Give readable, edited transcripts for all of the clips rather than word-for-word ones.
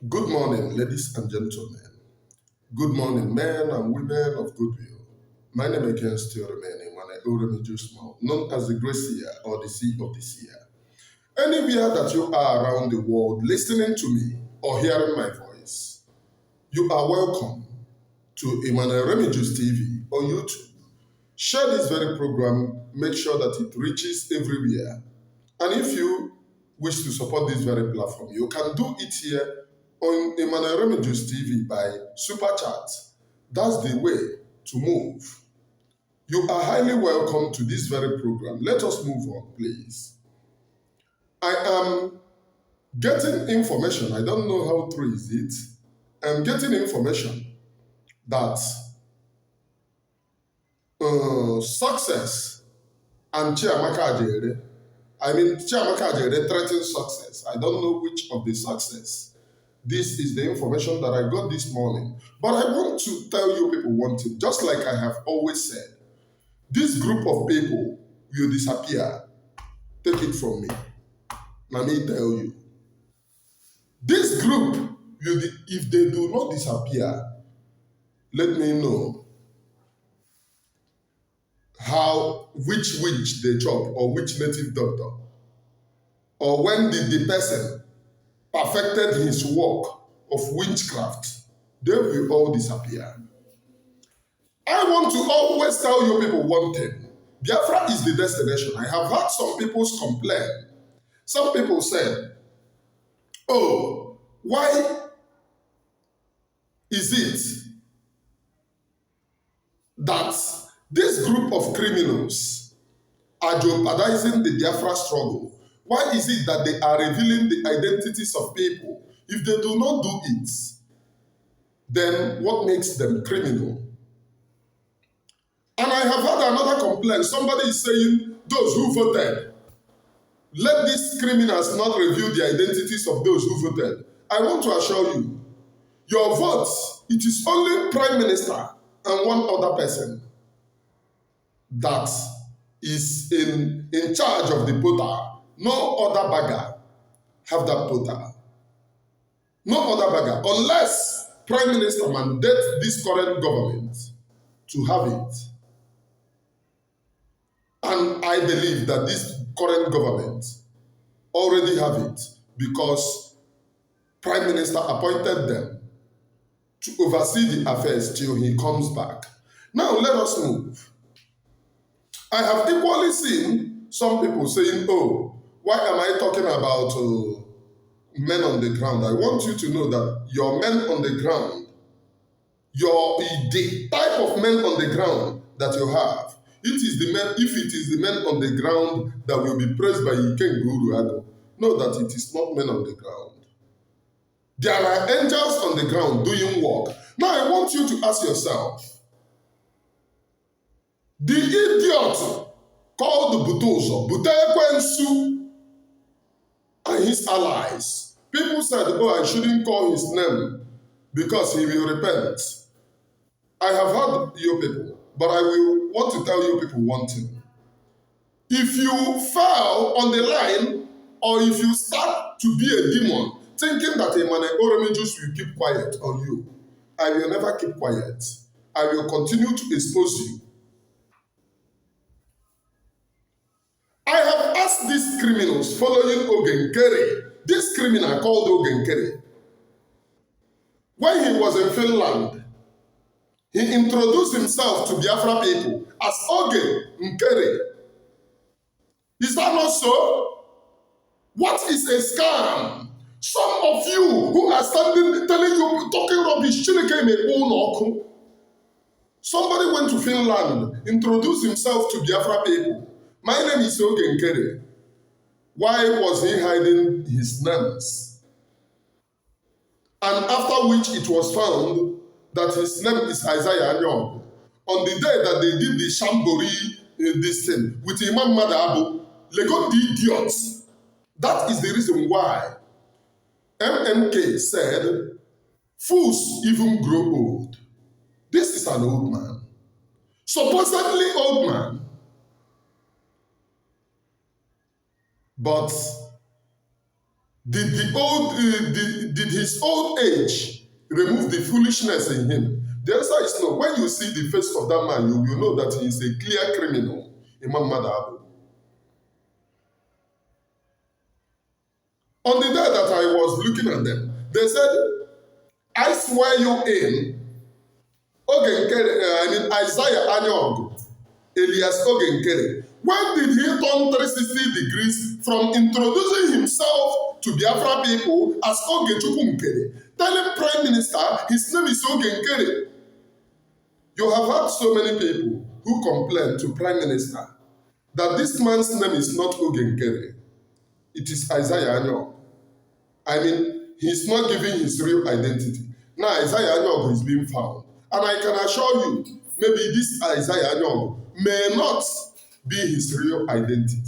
Good morning, ladies and gentlemen. Good morning, men and women of goodwill. My name again still remaining Mmaduabu, known as the Great Seer or the Sea of the Seer. Anywhere that you are around the world listening to me or hearing my voice, you are welcome to Emmanuel Remedios TV on YouTube. Share this very program, make sure that it reaches everywhere. And if you wish to support this very platform, you can do it here on Emmanuel Remedios TV by Super Chat. That's the way to move. You are highly welcome to this very program. Let us move on, please. I am getting information. I don't know how true is it. I'm getting information that success and Chiamaka Ajere, Chiamaka Ajere threatens success. I don't know which of the success. This is the information that I got this morning. But I want to tell you people one thing, just like I have always said, this group of people will disappear. Take it from me. Let me tell you. This group, if they do not disappear, let me know which witch they chop or which native doctor. Or when did the person perfected his work of witchcraft, they will all disappear. I want to always tell you people one thing. Biafra is the destination. I have heard some people complain. Some people said, oh, why is it that this group of criminals are jeopardizing the Biafra struggle? Why is it that they are revealing the identities of people? If they do not do it, then what makes them criminal? And I have had another complaint. Somebody is saying, those who voted, let these criminals not reveal the identities of those who voted. I want to assure you, your votes, it is only Prime Minister and one other person that is in charge of the voter. No other bagger have that voter. No other bagger, unless Prime Minister mandate this current government to have it. And I believe that this current government already have it because Prime Minister appointed them to oversee the affairs till he comes back. Now let us move. I have equally seen some people saying, oh, why am I talking about men on the ground? I want you to know that your men on the ground, the type of men on the ground that you have, it is the men, if it is the men on the ground that will be praised by Iken Guru, know that it is not men on the ground. There are angels on the ground doing work. Now I want you to ask yourself, the idiot called Butoso, Butekwensu, and his allies. People said, oh, I shouldn't call his name because he will repent. I have heard you people, but I will want to tell you people one thing. If you fell on the line, or if you start to be a demon, thinking that a man Oremijus will keep quiet on you, I will never keep quiet. I will continue to expose you. I have asked these criminals following Ogenkere, this criminal called Ogenkere, when he was in Finland, he introduced himself to Biafra people as Ogenkere. Is that not so? What is a scam? Some of you who are standing telling you, talking rubbish, somebody went to Finland, introduced himself to Biafra people. My name is Ogenkere. Why was he hiding his names? And after which it was found that his name is Isaiah Anyong. On the day that they did the Shambori this thing with Imam Madabu, they got the idiots. That is the reason why MMK said, fools even grow old. This is an old man. Supposedly old man. But Did his old age remove the foolishness in him? The answer is no. When you see the face of that man, you will know that he is a clear criminal. Mmaduabu. On the day that I was looking at them, they said, I swear you in, Isaiah Anyog, Elias Ogenkere. When did he turn 360 degrees from introducing himself to Biafra people as Ogechukwu, telling Prime Minister his name is Ogenkere? You have had so many people who complain to Prime Minister that this man's name is not Ogenkere. It is Isaiah Anyog. He's not giving his real identity. Now Isaiah Anyog is being found. And I can assure you, maybe this Isaiah Anyog may not be his real identity.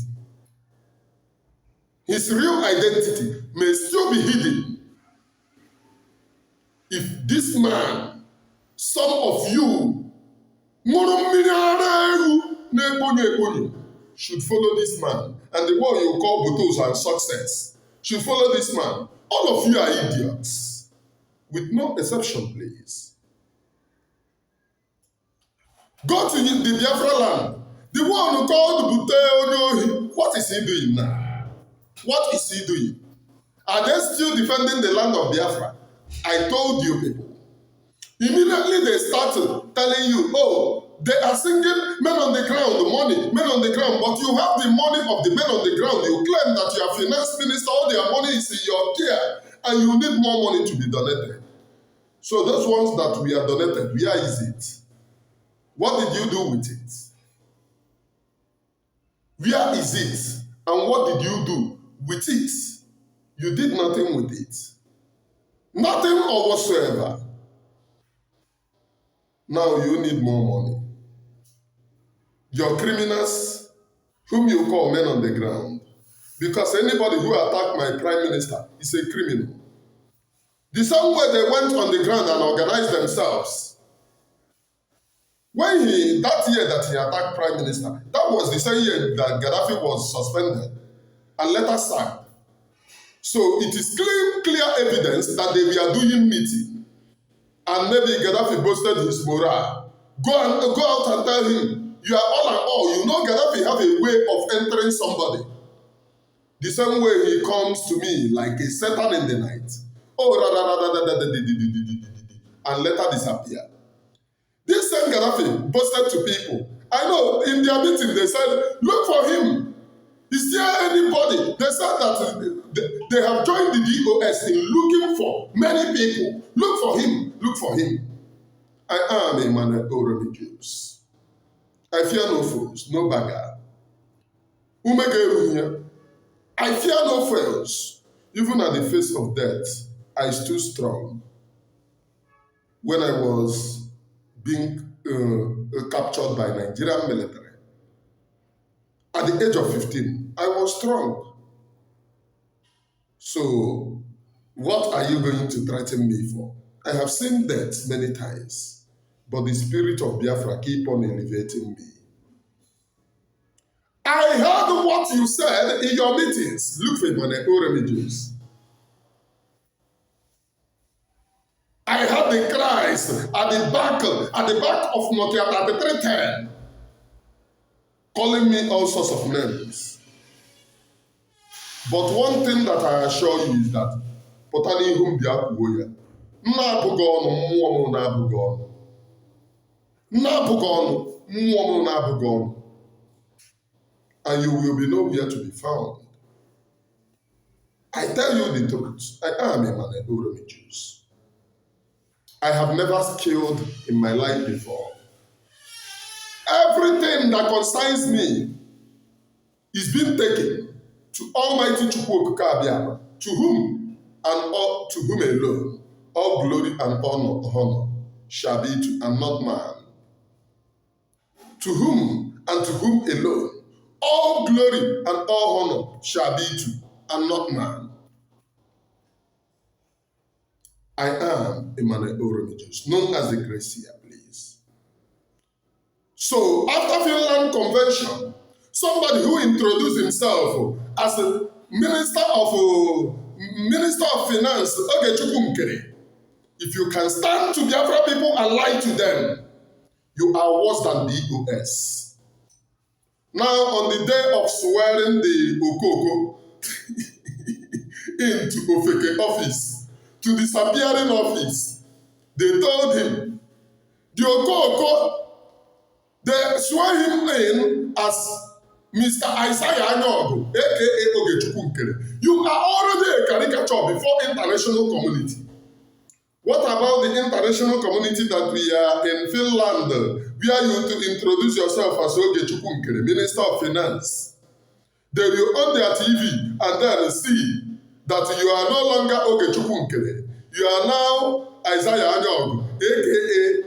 His real identity may still be hidden. If this man, some of you, should follow this man, and the one you call Botos and success should follow this man, all of you are idiots. With no exception, please. Go to the Biafra land. The one who called Bute, what is he doing now? What is he doing? Are they still defending the land of Biafra? I told you people. Immediately they started telling you, oh, they are singing men on the ground, the money, men on the ground, but you have the money of the men on the ground. You claim that your finance minister, all their money is in your care, and you need more money to be donated. So those ones that we are donated, where is it? What did you do with it? Where is it? And what did you do with it? You did nothing with it. Nothing or whatsoever. Now you need more money. Your criminals, whom you call men on the ground, because anybody who attacked my prime minister is a criminal. The same way they went on the ground and organized themselves. That year that he attacked prime minister, that was the same year that Gaddafi was suspended and later sacked. So it is clear evidence that they were doing meeting. And maybe Gaddafi boasted his morale. Go out and tell him, you are all and all. You know Gaddafi have a way of entering somebody. The same way he comes to me like a Satan in the night. And later disappear. This same Gaddafi boasted to people. I know in their meeting they said, look for him. Is there anybody? They said that they have joined the DOS in looking for many people. Look for him. Look for him. I am a man of Jews. I fear no foes, no beggar. I fear no foes. Even at the face of death, I stood strong. When I was being captured by Nigerian military, at the age of 15, I was strong. So, what are you going to threaten me for? I have seen death many times, but the spirit of Biafra keep on elevating me. I heard what you said in your meetings. Look for Mmaduabu Jews. I heard the cries at the back of Nokia 3310, calling me all sorts of names. But one thing that I assure you is that Potani whom Biakuya, Nabugon, Nabugon, and you will be nowhere to be found. I tell you the truth. I am a man of Jews. I have never killed in my life before. Everything that concerns me is being taken to Almighty Chukwu Okike, to whom to whom alone all glory and honor shall be to, and not man. To whom and to whom alone all glory and all honor shall be to, and not man. I am Mmaduabu, known as the Gracia, please. So, after Finland Convention, somebody who introduced himself as a minister of Minister of Finance, Ogechukwu Ngwere, if you can stand to Biafra people and lie to them, you are worse than the EOS. Now, on the day of swearing the Okoko into Ofeke office, to disappearing office, they told him, the Okoko, they swear him in as Mr. Isaiah Anyogo, aka Ogechukwu Ngwere. You are already a caricature before international community. What about the international community that we are in Finland, where you to introduce yourself as Ogechukwu Ngwere, Minister of Finance? They will on their TV and then see that you are no longer Ogechukwu Ngwere. You are now Isaiah Anyogo, aka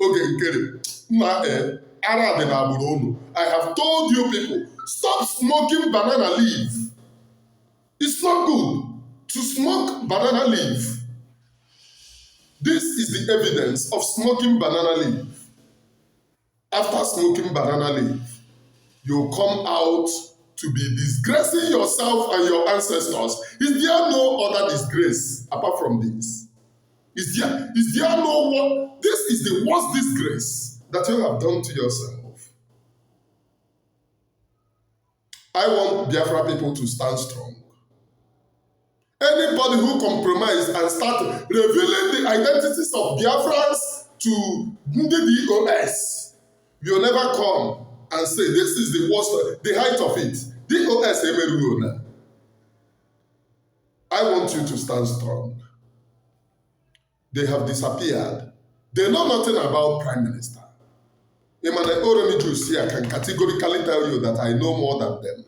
Ogechukwu Ngwere. I have told you people, stop smoking banana leaf. It's not good to smoke banana leaf. This is the evidence of smoking banana leaf. After smoking banana leaf, you come out to be disgracing yourself and your ancestors. Is there no other disgrace apart from this? Is there no one? This is the worst disgrace that you have done to yourself. I want Biafra people to stand strong. Anybody who compromise and start revealing the identities of Biafrans to the DOS will never come and say this is the worst, the height of it. DOS Emeruona. I want you to stand strong. They have disappeared. They know nothing about Prime Minister. Mmaduabu here can categorically tell you that I know more than them.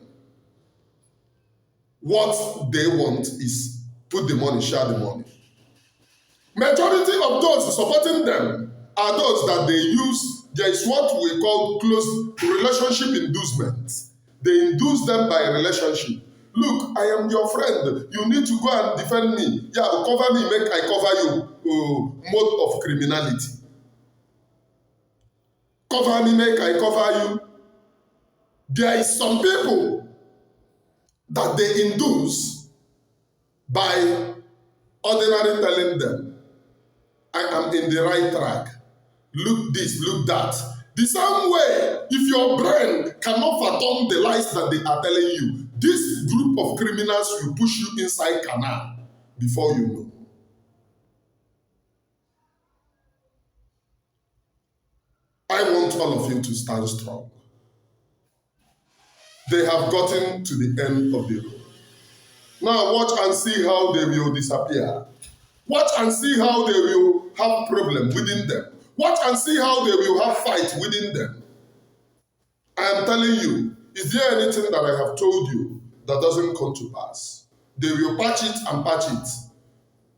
What they want is put the money, share the money. Majority of those supporting them are those that they use. There is what we call close relationship inducement. They induce them by relationship. Look, I am your friend. You need to go and defend me. Yeah, cover me, make I cover you. Mode of criminality. Cover me, make I cover you. There is some people that they induce by ordinarily telling them, I am in the right track. Look this, look that. The same way, if your brain cannot fathom the lies that they are telling you, this group of criminals will push you inside canal before you know. I want all of you to stand strong. They have gotten to the end of the road. Now watch and see how they will disappear. Watch and see how they will have problem within them. Watch and see how they will have fight within them. I am telling you, is there anything that I have told you that doesn't come to pass? They will patch it and patch it.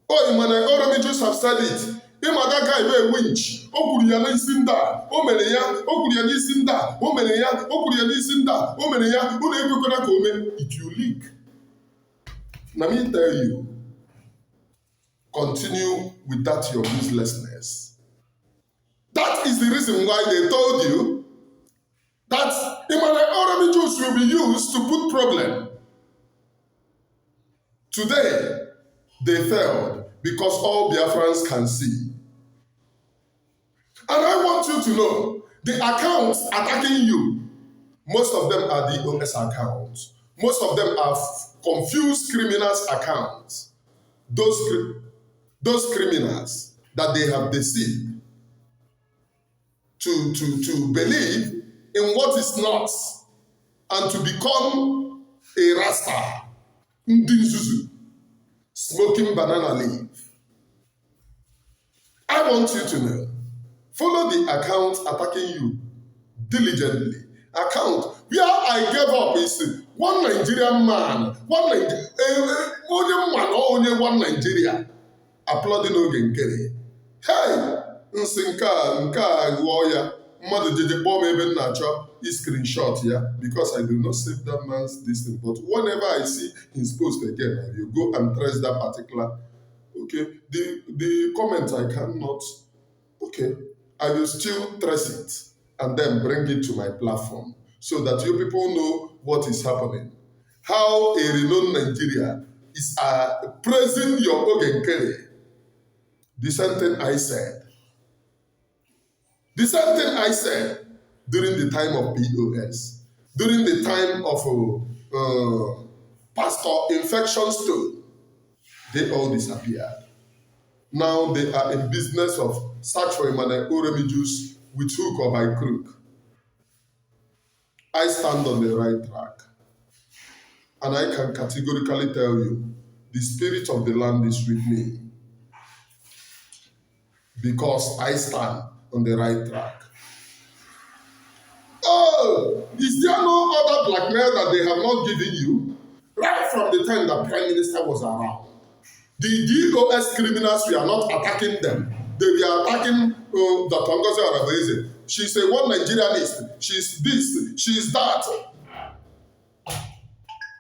Oh, Mmaduabu just have said it. That guy be winch. O kwuru ya n'isi nda. O mere ya. O kwuru ya n'isi nda. O mere ya. O kwuru ya n'isi nda. O mere ya. Unu ekwekwara ka o mee. It will leak. Let me tell you. Continue with that your uselessness. That is the reason why they told you that Mmaduabu Jews will be used to put problem. Today, they failed because all Biafrans can see. And I want you to know, the accounts attacking you, most of them are the DOS accounts. Most of them are confused criminals accounts. Those criminals that they have deceived to believe in what is not and to become a rasta, ndinzuzu, smoking banana leaf. I want you to know, follow the account attacking you diligently. Account where I gave up is one Nigerian man, one Nigeria applauding Ngwere. Hey, nka warrior, mother did bomb even nature is screenshot here because I do not save that man's distance. But whenever I see his post again, I will go and trace that particular. Okay, the comment I cannot. Okay, I will still trace it and then bring it to my platform so that you people know what is happening. How a renowned Nigeria is praising your Ogenkere. The same thing I said. The same thing I said during the time of POS, during the time of Pastor Infection Stone. They all disappeared. Now they are in business of search for Mmaduabu Jews with hook or by crook. I stand on the right track. And I can categorically tell you, the spirit of the land is with me. Because I stand on the right track. Oh, is there no other blackmail that they have not given you? Right from the time the Prime Minister was around. The DOS criminals, we are not attacking them. They were attacking Dr. Ngozi Arabeze. She's a one Nigerianist. She's this, she's that.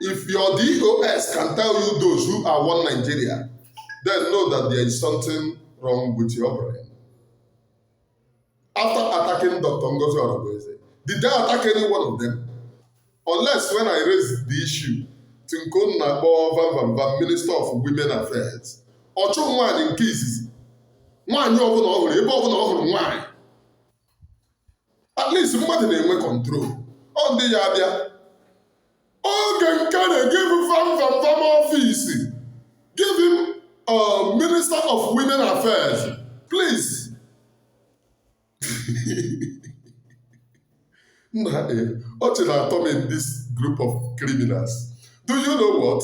If your DOS can tell you those who are one Nigeria, then know that there is something wrong with your brain. After attacking Dr. Ngozi Arabeze, did they attack any one of them? Unless when I raised the issue, Tinko Vamvam, Minister of Women Affairs, Ocho Nwan in cases, Nwan Yogun over, Ebogun over Nwan. At least somebody they control. On the Yabia, Ogenkere give Vamvam office, give him Minister of Women Affairs, please. In this group of criminals. Do you know what?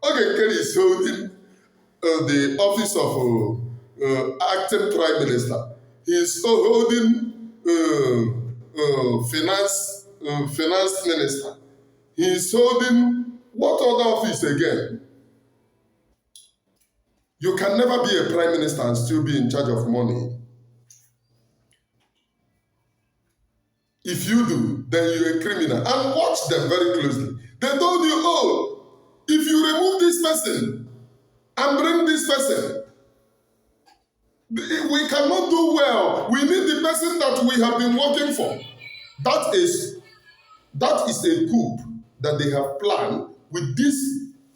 Ogenkere is holding the office of acting prime minister. He is holding finance minister. He is holding what other office again? You can never be a prime minister and still be in charge of money. If you do, then you're a criminal. And watch them very closely. They told you, oh, if you remove this person and bring this person, we cannot do well. We need the person that we have been working for. That is a coup that they have planned with this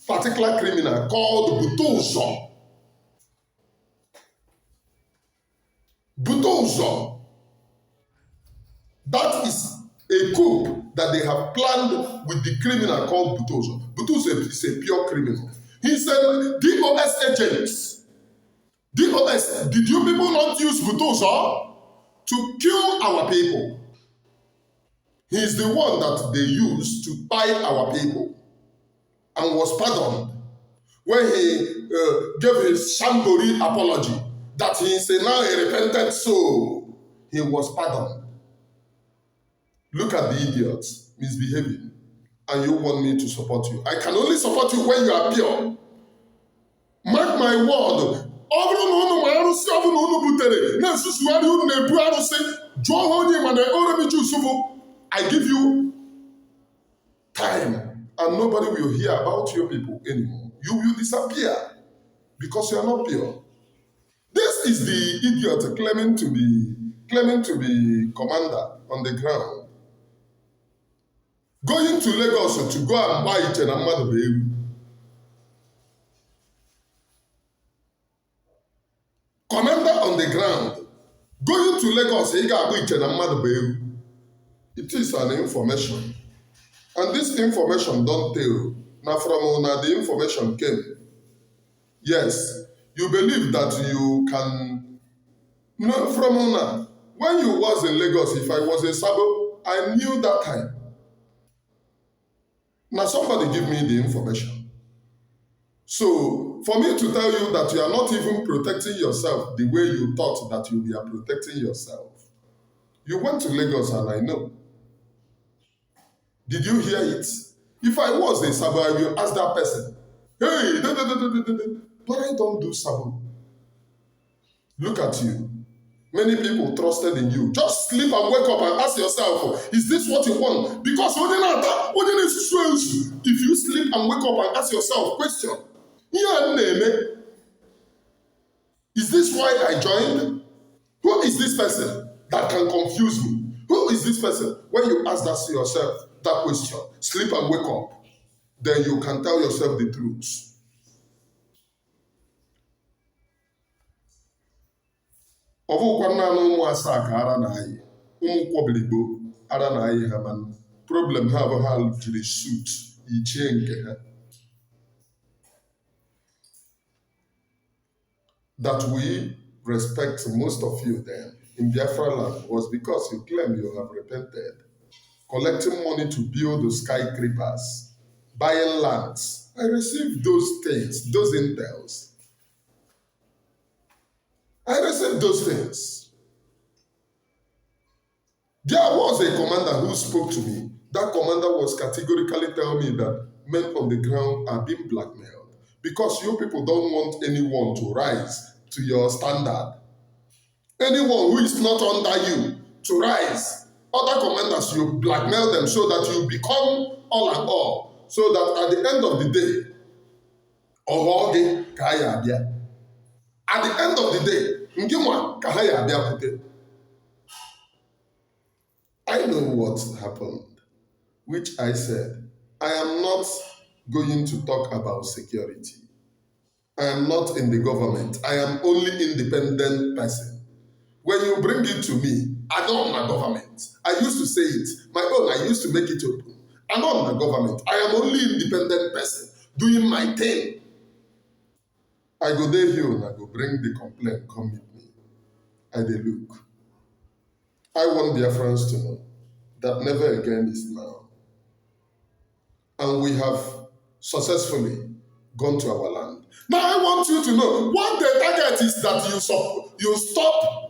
particular criminal called Butozo. Butozo. That is a coup that they have planned with the criminal called Butozo. Butozo is a pure criminal. He said, DOS agents, DOS, did you people not use Butozo to kill our people? He is the one that they used to buy our people and was pardoned when he gave his Shambori apology that he is now a repentant soul. He was pardoned. Look at the idiots misbehaving, and you want me to support you. I can only support you when you are pure. Mark my word. I give you time, and nobody will hear about your people anymore. You will disappear because you are not pure. This is the idiot claiming to be commander on the ground. Going to Lagos to go and buy it in Mmaduabu. Commander on the ground. Going to Lagos, he got it in Mmaduabu. It is an information. And this information don't tell. Now from Una, the information came. Yes, you believe that you can. No, from Una. When you was in Lagos, if I was in Sabo, I knew that time. Now somebody give me the information. So for me to tell you that you are not even protecting yourself the way you thought that you were protecting yourself. You went to Lagos and I know. Did you hear it? If I was in Sabo, I will ask that person, hey, but I don't do Sabo. Look at you. Many people trusted in you. Just sleep and wake up and ask yourself, is this what you want? Because if you sleep and wake up and ask yourself, question, is this why I joined? Who is this person that can confuse me? Who is this person? When you ask that to yourself, that question, sleep and wake up, then you can tell yourself the truth. Ọ bụkwa naanị ụmụ asaa ka ara na-ayị. Ụmụ kwọbiligbo ara na-ayị ha mana problem ha bụ ha jiri suit ichie nke ha. That we respect most of you then in Biafra land was because you claim you have repented. Collecting money to build the skyscrapers, buying lands. I received those things, those intels. I received those things. There was a commander who spoke to me. That commander was categorically telling me that men on the ground are being blackmailed because you people don't want anyone to rise to your standard. Anyone who is not under you to rise. Other commanders, you blackmail them so that you become all and all. So that at the end of the day, at the end of the day, I know what happened, which I said, I am not going to talk about security. I am not in the government. I am only independent person. When you bring it to me, I don't my government. I used to say it. My own, I used to make it open. I'm not my government. I am only independent person doing my thing. I go there here and I go bring the complaint, come with me. I dey look. I want Biafrans to know that never again is now. And we have successfully gone to our land. Now I want you to know what the target is that you stop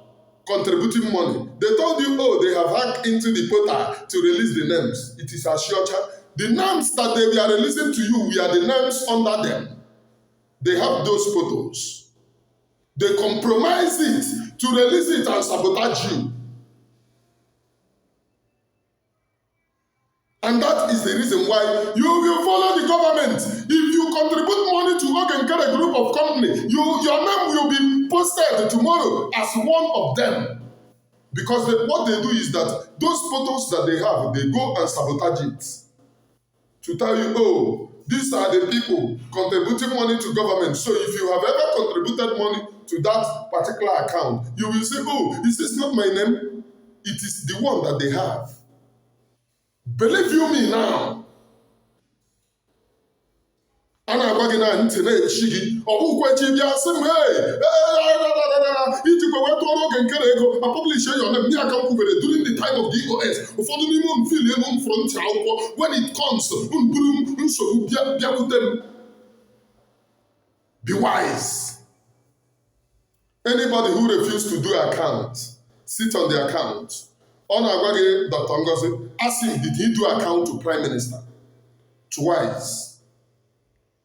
contributing money. They told you, oh, they have hacked into the portal to release the names. It is a shorter. The names that they were releasing to you, we are the names under them. They have those photos. They compromise it to release it and sabotage you. And that is the reason why you will follow the government. If you contribute money to work and get a group of company, your name will be posted tomorrow as one of them. Because what they do is that those photos that they have, they go and sabotage it. To tell you, oh, these are the people contributing money to government. So if you have ever contributed money to that particular account, you will say, oh, is this not my name? It is the one that they have. Believe you me now. Ana agwa na ntị na-echi gị ọbụkwa chi bịa sị m iji kwe wetụ ọrụ oge nkere ego ma publish your name ndị aka kwubere during the time of the EOS ụfọdụ n'ime m fil elu m fụrụ ntị akwụkwọ when it comes mburu nsogbu bịakwute m. Be wise. Anybody who refuses to do account, sit on the account. Ọ na-agwa gị Dr. Ngozi, ask him, did he do account to Prime Minister? Twice.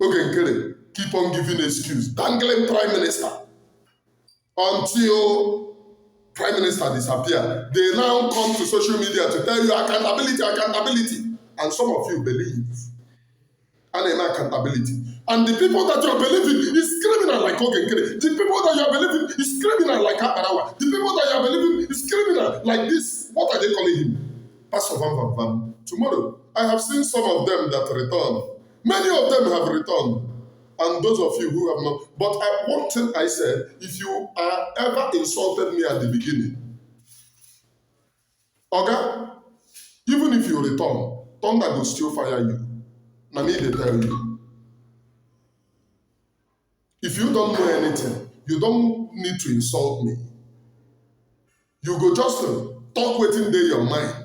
Okay, Nkele, keep on giving excuse, dangling Prime Minister until Prime Minister disappear. They now come to social media to tell you accountability, and some of you believe. And accountability. And the people that you are believing is criminal like Nkele. The people that you are believing is criminal like Aparawa. The people that you are believing is criminal like this. What are they calling him? Pastor Vamvam. Tomorrow, I have seen some of them that return. Many of them have returned, and those of you who have not. But one thing I said, if you are ever insulted me at the beginning, okay, even if you return, thunder will still fire you. Now me they tell you. If you don't know anything, you don't need to insult me. You go just talk within your mind.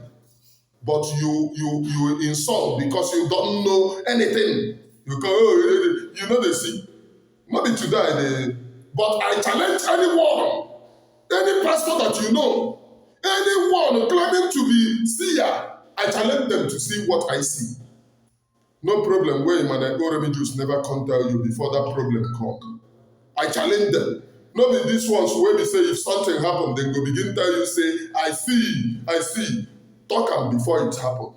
But you insult because you don't know anything. You go, oh, you know they see. Maybe today, but I challenge anyone, any pastor that you know, anyone claiming to be seer, I challenge them to see what I see. No problem where Mmaduabu Jews never come tell you before that problem come. I challenge them. Not be these ones where they say if something happen, they go begin tell you, say, I see. Talk am before it happen.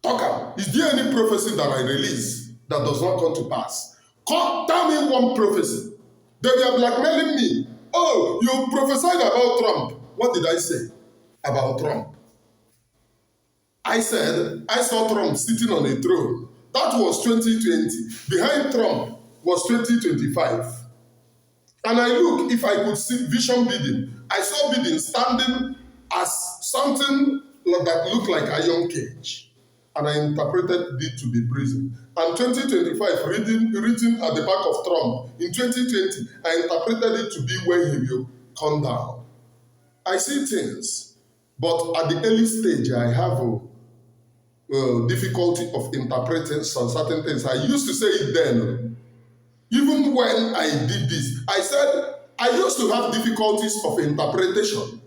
Talk am. Is there any prophecy that I release that does not come to pass? Tell me one prophecy. They were blackmailing me. Oh, you prophesied about Trump. What did I say about Trump? I said, I saw Trump sitting on a throne. That was 2020. Behind Trump was 2025. And I look, if I could see vision Bidin, I saw Bidin standing as something that looked like a young cage. And I interpreted it to be prison. And 2025, written at the back of Trump, in 2020, I interpreted it to be when he will come down. I see things, but at the early stage, I have a difficulty of interpreting some certain things. I used to say it then. Even when I did this, I said, I used to have difficulties of interpretation,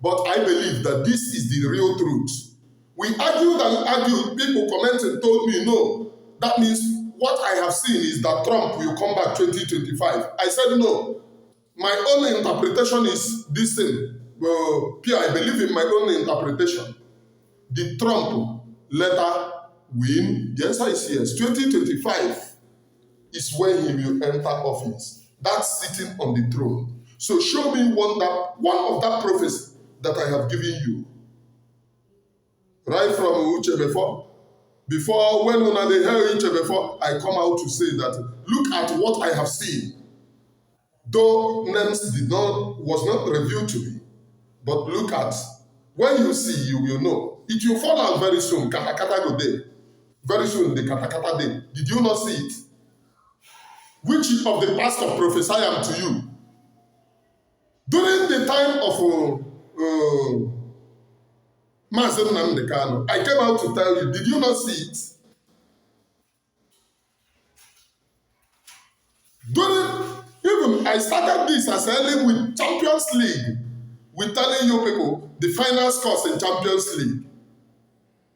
but I believe that this is the real truth. We argued and argued, people commented told me, no, that means what I have seen is that Trump will come back 2025. I said, no, my own interpretation is this thing. Well, Pierre, I believe in my own interpretation. The Trump later win? The answer is yes. 2025 is when he will enter office. That's sitting on the throne. So show me one of that prophecy that I have given you. Right from Uche before when una dey hear Uche before, I come out to say that look at what I have seen. Though names was not revealed to me, but look at, when you see, you will know. It will fall out very soon. Katakata go day. Very soon, the katakata day. Did you not see it? Which of the pastor prophesy am to you? During the time of Mazi, I came out to tell you, did you not see it? Even I started this as early with Champions League, with telling you people the final scores in Champions League.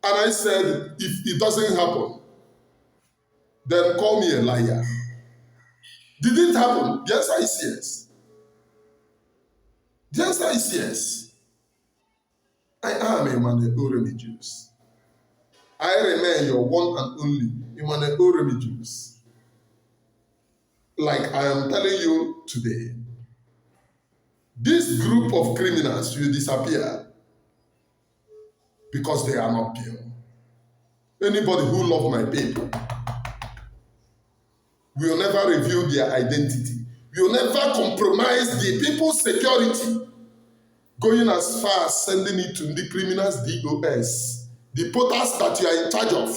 And I said, if it doesn't happen, then call me a liar. Did it happen? The answer is yes. The answer is yes. I am Mmaduabu Jews. I remain your one and only Mmaduabu Jews. Like I am telling you today, this group of criminals will disappear because they are not pure. Anybody who loves my people will never reveal their identity, will never compromise the people's security, going as far as sending it to the criminals DOS, the potas that you are in charge of,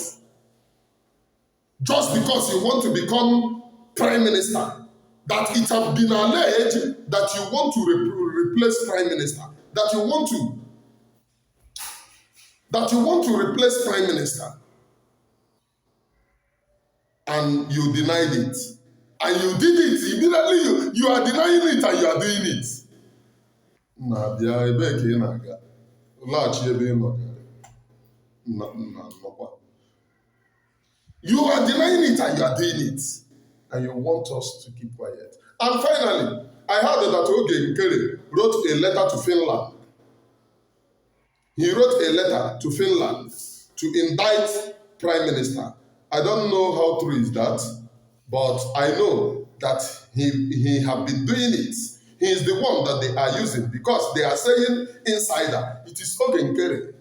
just because you want to become prime minister, that it has been alleged that you want to replace prime minister, that you want to replace prime minister, and you denied it. And you did it immediately. You are denying it and you are doing it. You are denying it and you are doing it. And you want us to keep quiet. And finally, I heard that Ngwere wrote a letter to Finland. He wrote a letter to Finland to indict Prime Minister. I don't know how true is that, but I know that he have been doing it. He is the one that they are using because they are saying insider. It is Ngwere.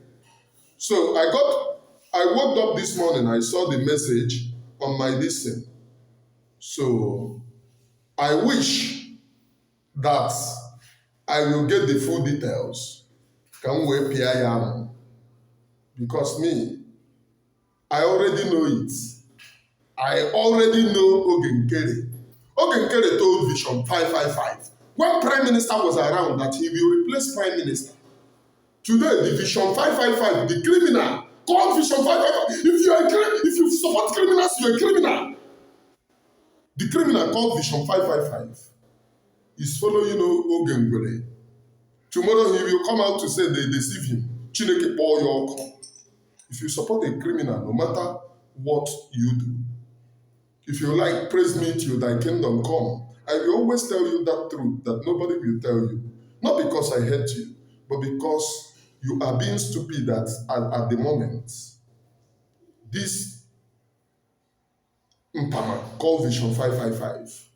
So I woke up this morning, I saw the message on my listen. So I wish that I will get the full details. Can we PIM? Because me, I already know it. I already know Ngwere. Ngwere told Vision 555 when Prime Minister was around that he will replace Prime Minister. Today, the Vision 555, the criminal, called Vision 555. If you support criminals, you're a criminal. The criminal called Vision 555 is following Ngwere. Tomorrow he will come out to say they deceive him. Chineke pour your call. If you support a criminal, no matter what you do, if you like, praise me till thy kingdom come. I will always tell you that truth that nobody will tell you. Not because I hate you, but because you are being stupid at the moment. This Mpama called Vision 555,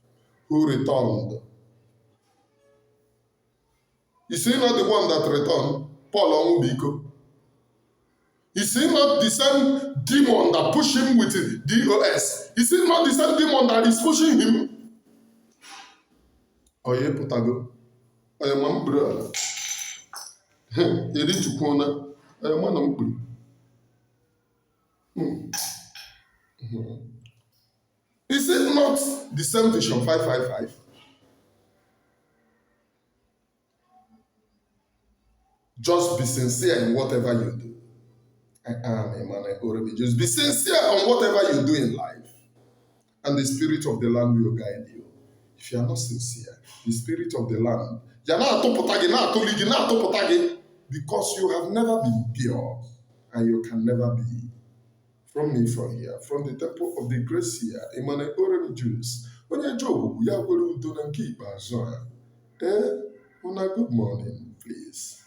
who returned. Is he not the one that returned? Paul Onwubiko. Is he not the same demon that pushed him with DOS? Is it not the same demon that is pushing him? Oye pụtago. Oye ma mkpụrụ ala. Eri chukwuna. Oye ma na mkpụrụ. Is it not the same vision 555? Just be sincere in whatever you do. I am Emmanuel. Just be sincere on whatever you do in life. And the spirit of the land will guide you. If you are not sincere, the spirit of the land, because you have never been pure and you can never be. From me from here, from the temple of the grace here, Emmanuel Jews. Onye Job, ya kwere udo na nke ikpeazụ a. Una good morning, please.